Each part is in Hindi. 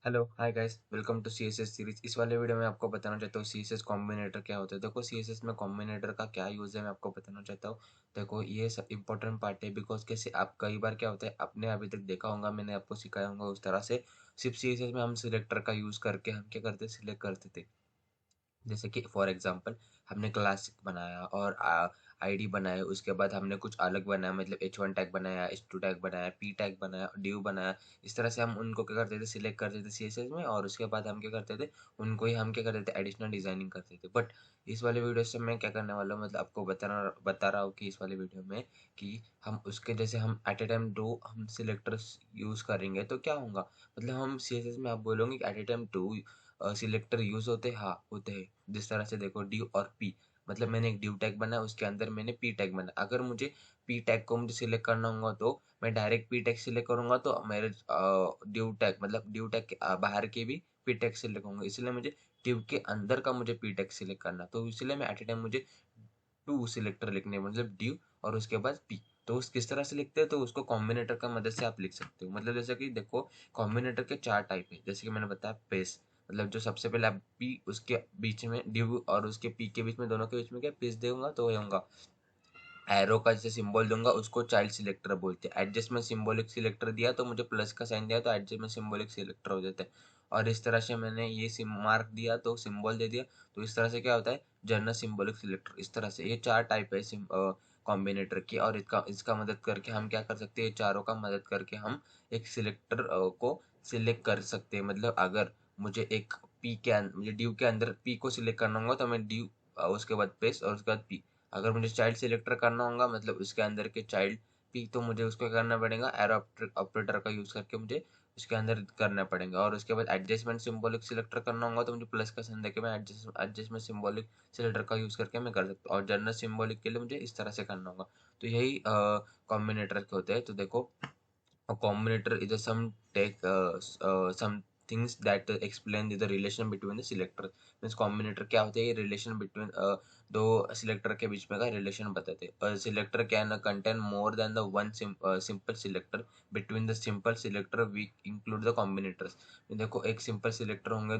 Hello hi guys, welcome to CSS series. इस वाले वीडियो में आपको बताना चाहता हूँ सीएसएस कॉम्बिनेटर क्या होता है। देखो, सीएसएस में कॉम्बिनेटर का क्या यूज़ है मैं आपको बताना चाहता हूँ। देखो, ये सब इंपॉर्टेंट पार्ट है बिकॉज कैसे आप कई बार क्या होता है, आपने अभी तक देखा होगा, मैंने आपको सिखाया होगा उस तरह से। सिर्फ सीएसएस में हम सिलेक्टर का यूज़ करके हम क्या करते, सिलेक्ट करते थे। जैसे कि फॉर एग्जांपल, हमने क्लास बनाया और आईडी बनाया, उसके बाद हमने कुछ अलग बनाया, मतलब H1 टैग बनाया, H2 टैग बनाया, P टैग बनाया, div बनाया। इस तरह से हम उनको क्या करते थे, सिलेक्ट करते थे सीएसएस में, और उसके बाद हम क्या करते थे, उनको ही हम क्या करते थे, एडिशनल डिजाइनिंग करते थे। बट इस वाले वीडियो से मैं क्या करने वाला हूँ, मतलब आपको बता रहा हूँ कि इस वाले वीडियो में कि हम उसके जैसे हम एट ए टाइम दो हम सिलेक्टर्स यूज करेंगे तो क्या होगा। मतलब हम सीएसएस में आप बोलोगे कि at a time two selector use होते हैं, हाँ होते हैं। जिस तरह से देखो, ड्यू और पी, मतलब मैंने एक ड्यू टैग बनाया, उसके अंदर मैंने पी टैग बनाया। अगर मुझे पी टैग को मुझे सिलेक्ट करना होगा तो मैं डायरेक्ट पी टैग सिलेक्ट करूंगा, तो मेरे ड्यू टैग मतलब ड्यू टैग के बाहर के भी पी टैग सिलेक्ट होंगे। इसलिए मुझे ड्यू के अंदर का मुझे पी टैग सिलेक्ट करना, तो इसलिए मैं एट ए टाइम मुझे टू सिलेक्टर लिखने हैं, मतलब ड्यू और उसके बाद पी। तो उस किस तरह से लिखते हैं, तो उसको कॉम्बिनेटर का मदद से आप लिख सकते हो। मतलब जैसे कि देखो, कॉम्बिनेटर के चार टाइप है, जैसे कि मैंने बताया पेस, मतलब जो सबसे पहले आप पी उसके बीच में ड्यू और उसके पी के बीच में, दोनों के बीच में क्या पेस दूंगा तो ये होगा। एरो का जैसे सिंबल दूंगा उसको चाइल्ड सिलेक्टर बोलते हैं। एडजस्टमेंट सिंबॉलिक सिलेक्टर दिया तो मुझे प्लस का साइन दिया तो एडजस्टमेंट सिंबॉलिक सिलेक्टर हो जाता है। और इस तरह से मैंने ये सिम मार्क दिया तो सिंबल दे दिया, तो इस तरह से क्या होता है, जनरल सिंबॉलिक सिलेक्टर। इस तरह से ये चार टाइप है कॉम्बिनेटर की, और इसका इसका मदद करके हम क्या कर सकते हैं, चारों का मदद करके हम एक सिलेक्टर को सिलेक्ट कर सकते हैं। मतलब अगर मुझे एक पी के मुझे ड्यू के अंदर पी को सिलेक्ट करना होगा तो मैं ड्यू उसके बाद पेस्ट और उसके बाद पी। अगर मुझे चाइल्ड सिलेक्टर करना होगा, मतलब उसके अंदर के चाइल्ड पी, तो मुझे उसको करना पड़ेगा एरो ऑपरेटर का यूज करके मुझे उसके अंदर करना पड़ेगा। और उसके बाद एडजस्टमेंट सिंबॉलिक सिलेक्टर करना होगा तो मुझे प्लस का साइन देके मैं एडजस्टमेंट सिंबॉलिक सिलेक्टर का यूज करके मैं कर सकता हूँ। और जनरल सिंबॉलिक के लिए मुझे इस तरह से करना होगा। तो यही कॉम्बिनेटर के होते हैं। तो देखो, a combinator is a some things that explain the relation between the selector। Means combinator क्या होता है, ये रिलेशन बिटवीन दो सिलेक्टर के बीच में का रिलेशन बताते हैं। Selector can contain more than the one simple selector. Between the simple selector we include the combinators. देखो, एक सिंपल सिलेक्टर होंगे,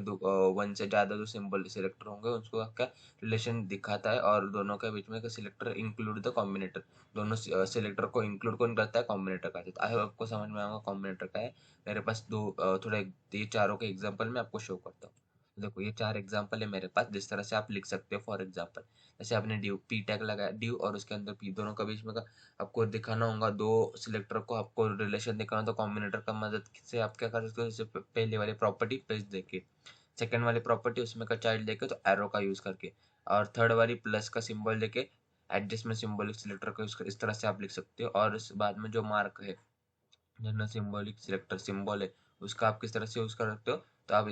वन से ज्यादा जो सिंपल सिलेक्टर होंगे उसको क्या रिलेशन दिखाता है, और दोनों के बीच में का सिलेक्टर इंक्लूड द कॉम्बिनेटर। दोनों सिलेक्टर को इंक्लूड कौन करता है, कॉम्बिनेटर का। तो आई होप आपको समझ में आएगा कॉम्बिनेटर का है। मेरे पास थोड़ा ये चारों के एग्जांपल मैं आपको शो करता हूँ। तो देखो, ये चार एग्जांपल है मेरे पास, जिस तरह से आप लिख सकते हो। फॉर एग्जांपल, जैसे आपने ड्यू पी टैग लगाया, ड्यू और उसके अंदर पी, दोनों का बीच में का आपको दिखाना होगा, दो सिलेक्टर को आपको रिलेशन दिखाना, तो कॉम्बिनेटर का मदद से आप क्या कर सकते हो, जैसे पहले वाली प्रॉपर्टी पेज देके, सेकंड वाली प्रॉपर्टी उसमें का चाइल्ड देके तो एरो का यूज करके, और थर्ड वाली प्लस का सिंबल देके एडजस्टमेंट सिंबॉलिक सिलेक्टर का यूज कर, इस तरह से आप लिख सकते हो। और इस बाद में जो मार्क है, जनरल सिंबॉलिक सिलेक्टर सिंबल है, उसका आप किस तरह से यूज कर सकते हो, तो आप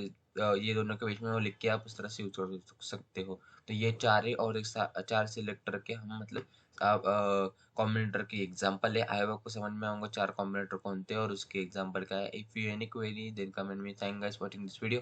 ये दोनों के बीच में वो लिख के आप उस तरह से यूज कर सकते हो। तो ये चार है, और एक चार सिलेक्टर के हम मतलब आप कॉम्बिनेटर की एग्जांपल है। आई होप आपको समझ में आऊंगा चार कॉम्बिनेटर कौन थे और उसके एग्जांपल क्या है। If you any query then comment me. Thank guys for watching this video.